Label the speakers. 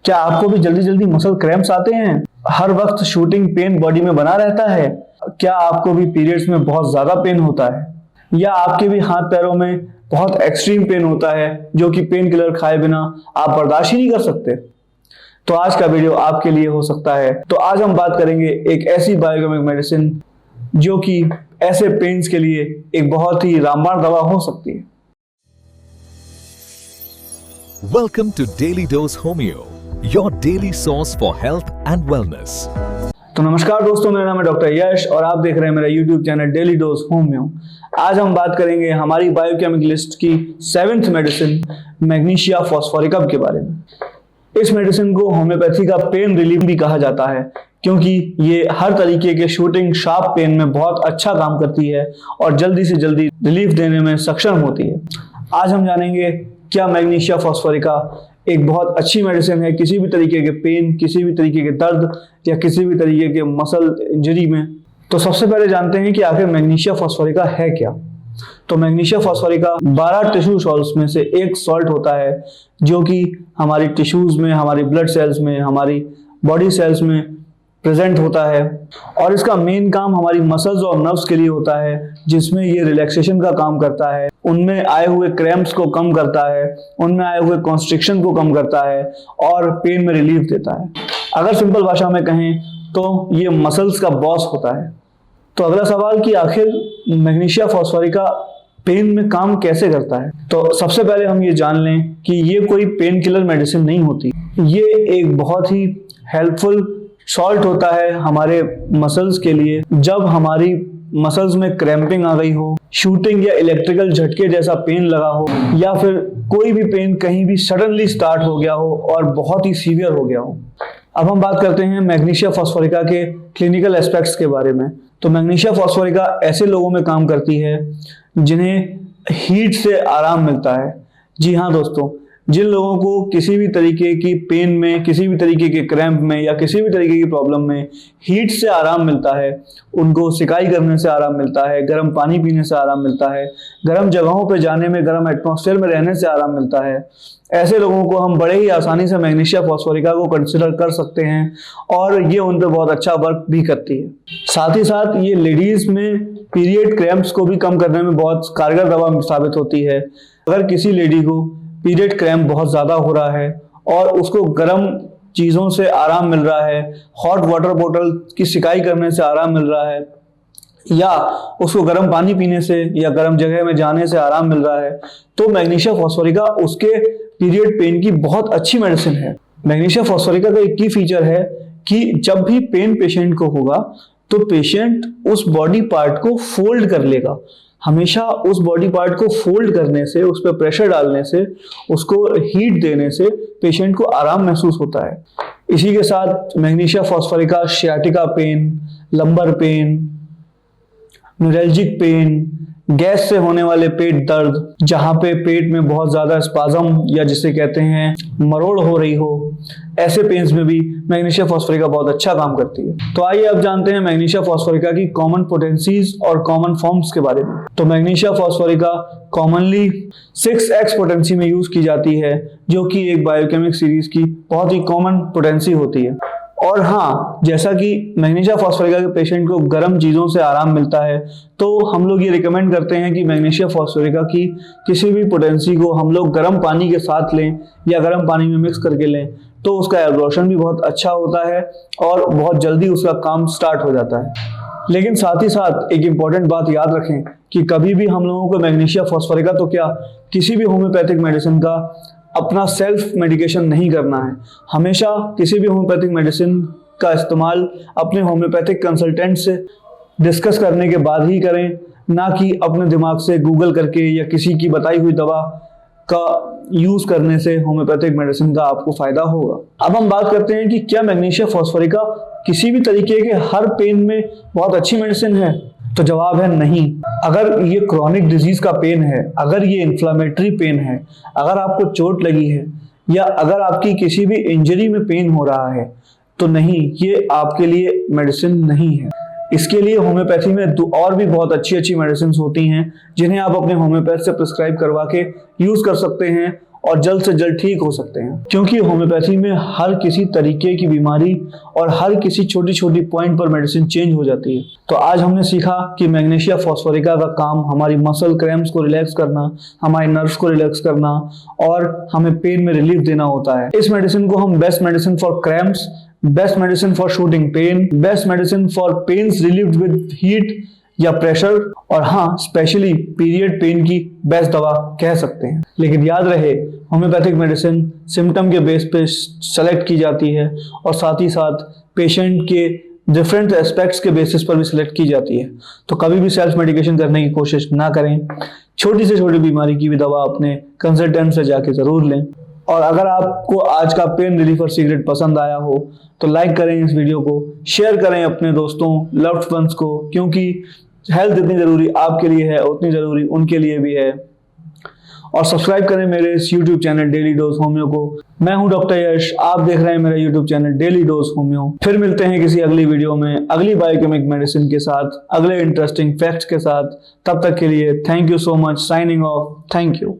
Speaker 1: क्या आपको भी जल्दी जल्दी मसल क्रैम्प्स आते हैं? हर वक्त शूटिंग पेन बॉडी में बना रहता है? क्या आपको भी पीरियड्स में बहुत ज्यादा पेन होता है? या आपके भी हाथ पैरों में बहुत एक्सट्रीम पेन होता है जो कि पेन किलर खाए बिना आप बर्दाश्त ही नहीं कर सकते? तो आज का वीडियो आपके लिए हो सकता है। तो आज हम बात करेंगे एक ऐसी बायोकेमिक मेडिसिन जो कि ऐसे पेन्स के लिए एक बहुत ही रामबाण दवा हो सकती है।
Speaker 2: Welcome to Daily Dose Homeo, your daily source for health and wellness.
Speaker 1: तो नमस्कार दोस्तों, मेरा नाम है डॉक्टर यश और आप देख रहे हैं मेरा YouTube channel daily dose homeo. आज हम बात करेंगे हमारी बायोकेमिक लिस्ट की 7th मेडिसिन मैग्नीशिया फॉस्फोरिकम के बारे में। इस मेडिसिन को होम्योपैथी का पेन रिलीफ भी कहा जाता है क्योंकि ये हर तरीके के शूटिंग शार्प पेन में बहुत अच्छा काम करती है और जल्दी से जल्दी रिलीफ देने में सक्षम होती है। आज हम जानेंगे क्या मैग्नीशिया फॉस्फोरिका एक बहुत अच्छी मेडिसिन है किसी भी तरीके के पेन, किसी भी तरीके के दर्द या किसी भी तरीके के मसल इंजरी में। तो सबसे पहले जानते हैं कि आखिर मैग्नीशिया फॉस्फोरिका है क्या। तो मैग्नीशिया फॉस्फोरिका 12 टिश्यू सॉल्ट्स में से एक सॉल्ट होता है जो कि हमारी टिश्यूज में, हमारी ब्लड सेल्स में, हमारी बॉडी सेल्स में प्रेजेंट होता है और इसका मेन काम हमारी मसल्स और नर्व्स के लिए होता है, जिसमें ये रिलैक्सेशन का काम करता है, उनमें आए हुए क्रैम्प्स को कम करता है, उनमें आए हुए कॉन्स्ट्रिक्शन को कम करता है और पेन में रिलीफ देता है। अगर सिंपल भाषा में कहें तो ये मसल्स का बॉस होता है। तो अगला सवाल कि आखिर मैग्नीशिया फॉस्फोरिका पेन में काम कैसे करता है। तो सबसे पहले हम ये जान लें कि ये कोई पेन किलर मेडिसिन नहीं होती। ये एक बहुत ही हेल्पफुल सॉल्ट होता है हमारे मसल्स के लिए। जब हमारी मसल्स में क्रैम्पिंग आ गई हो, शूटिंग या इलेक्ट्रिकल झटके जैसा पेन लगा हो, या फिर कोई भी पेन कहीं भी सडनली स्टार्ट हो गया हो और बहुत ही सीवियर हो गया हो। अब हम बात करते हैं मैग्नीशिया फॉस्फोरिका के क्लिनिकल एस्पेक्ट्स के बारे में। तो मैग्नीशिया फॉस्फोरिका ऐसे लोगों में काम करती है जिन्हें हीट से आराम मिलता है। जी हाँ दोस्तों, जिन लोगों को किसी भी तरीके की पेन में, किसी भी तरीके के क्रैम्प में या किसी भी तरीके की प्रॉब्लम में हीट से आराम मिलता है, उनको सिकाई करने से आराम मिलता है, गर्म पानी पीने से आराम मिलता है, गर्म जगहों पे जाने में, गर्म एटमॉस्फेयर में रहने से आराम मिलता है, ऐसे लोगों को हम बड़े ही आसानी से मैग्नीशिया फॉस्फोरिका को कंसिडर कर सकते हैं और ये उन पे बहुत अच्छा वर्क भी करती है। साथ ही साथ ये लेडीज में पीरियड क्रैम्प्स को भी कम करने में बहुत कारगर दवा साबित होती है। अगर किसी लेडी को पीरियड क्रैम्प बहुत ज्यादा हो रहा है और उसको गर्म चीजों से आराम मिल रहा है, हॉट वाटर बोतल की सिकाई करने से आराम मिल रहा है, या उसको गर्म पानी पीने से या गर्म जगह में जाने से आराम मिल रहा है, तो मैग्नीशिया फॉस्फोरिका उसके पीरियड पेन की बहुत अच्छी मेडिसिन है। मैग्नीशिया फॉस्फोरिका का एक की फीचर है कि जब भी पेन पेशेंट को होगा तो पेशेंट उस बॉडी पार्ट को फोल्ड कर लेगा। हमेशा उस बॉडी पार्ट को फोल्ड करने से, उस पर प्रेशर डालने से, उसको हीट देने से पेशेंट को आराम महसूस होता है। इसी के साथ magnesia phosphorica sciatica pain, lumbar pain, neuralgic pain, gas से होने वाले पेट दर्द, जहां पे पेट में बहुत ज्यादा स्पाज्म या जिसे कहते हैं मरोड़ हो रही हो, ऐसे पेन्स में भी मैग्नीशिया फॉस्फोरिका बहुत अच्छा काम करती है। तो आइए अब जानते हैं मैग्नीशिया फॉस्फोरिका की कॉमन पोटेंसीज और कॉमन फॉर्म्स के बारे में। तो मैग्नीशिया फॉस्फोरिका कॉमनली 6x पोटेंसी में यूज की जाती है, जो कि एक बायोकेमिक सीरीज की बहुत ही कॉमन पोटेंसी होती है। और हाँ, जैसा कि मैग्नीशिया फॉस्फोरिका के पेशेंट को गर्म चीज़ों से आराम मिलता है, तो हम लोग ये रिकमेंड करते हैं कि मैग्नीशिया फॉस्फोरिका की किसी भी पोटेंसी को हम लोग गर्म पानी के साथ लें या गर्म पानी में मिक्स करके लें, तो उसका एब्जॉर्प्शन भी बहुत अच्छा होता है और बहुत जल्दी उसका काम स्टार्ट हो जाता है। लेकिन साथ ही साथ एक इम्पॉर्टेंट बात याद रखें कि कभी भी हम लोगों को मैग्नीशिया फॉस्फोरिका तो क्या, किसी भी होम्योपैथिक मेडिसिन का अपना सेल्फ मेडिकेशन नहीं करना है। हमेशा किसी भी होम्योपैथिक मेडिसिन का इस्तेमाल अपने होम्योपैथिक कंसल्टेंट से डिस्कस करने के बाद ही करें, ना कि अपने दिमाग से गूगल करके या किसी की बताई हुई दवा का यूज करने से होम्योपैथिक मेडिसिन का आपको फायदा होगा। अब हम बात करते हैं कि क्या मैग्नीशिया फॉस्फोरिका किसी भी तरीके के हर पेन में बहुत अच्छी मेडिसिन है। तो जवाब है नहीं। अगर ये क्रॉनिक डिजीज का पेन है, अगर ये इन्फ्लामेटरी पेन है, अगर आपको चोट लगी है या अगर आपकी किसी भी इंजरी में पेन हो रहा है, तो नहीं, ये आपके लिए मेडिसिन नहीं है। इसके लिए होम्योपैथी में और भी बहुत अच्छी अच्छी मेडिसिन होती हैं जिन्हें आप अपने होम्योपैथ से प्रिस्क्राइब करवा के यूज कर सकते हैं और जल्द से जल्द ठीक हो सकते हैं, क्योंकि होम्योपैथी में हर किसी तरीके की बीमारी और हर किसी छोटी छोटी पॉइंट पर मेडिसिन चेंज हो जाती है। तो आज हमने सीखा कि मैग्नीशिया फॉस्फोरिका का काम हमारी मसल क्रैम्प्स को रिलैक्स करना, हमारे नर्व्स को रिलैक्स करना और हमें पेन में रिलीफ देना होता है। इस मेडिसिन को हम best medicine for cramps, best medicine for shooting pain, best medicine for pains relieved with heat या प्रेशर, और हाँ, स्पेशली पीरियड पेन की बेस्ट दवा कह सकते हैं। लेकिन याद रहे, होम्योपैथिक मेडिसिन सिम्टम के बेस पे सेलेक्ट की जाती है और साथ ही साथ पेशेंट के डिफरेंट एस्पेक्ट्स के बेसिस पर भी सिलेक्ट की जाती है। तो कभी भी सेल्फ मेडिकेशन करने की कोशिश ना करें। छोटी से छोटी बीमारी की भी दवा अपने कंसल्टेंट से जाके जरूर लें। और अगर आपको आज का पेन रिलीफर सीक्रेट पसंद आया हो तो लाइक करें इस वीडियो को, शेयर करें अपने दोस्तों, लव्ड वंस को, क्योंकि हेल्थ जितनी जरूरी आपके लिए है उतनी जरूरी उनके लिए भी है। और सब्सक्राइब करें मेरे इस YouTube channel daily dose homeo को। मैं हूं डॉक्टर यश, आप देख रहे हैं मेरा YouTube channel daily dose homeo. फिर मिलते हैं किसी अगली वीडियो में अगली बायोकेमिक मेडिसिन के साथ, अगले इंटरेस्टिंग फैक्ट्स के साथ। तब तक के लिए thank you so much. Signing off. Thank you.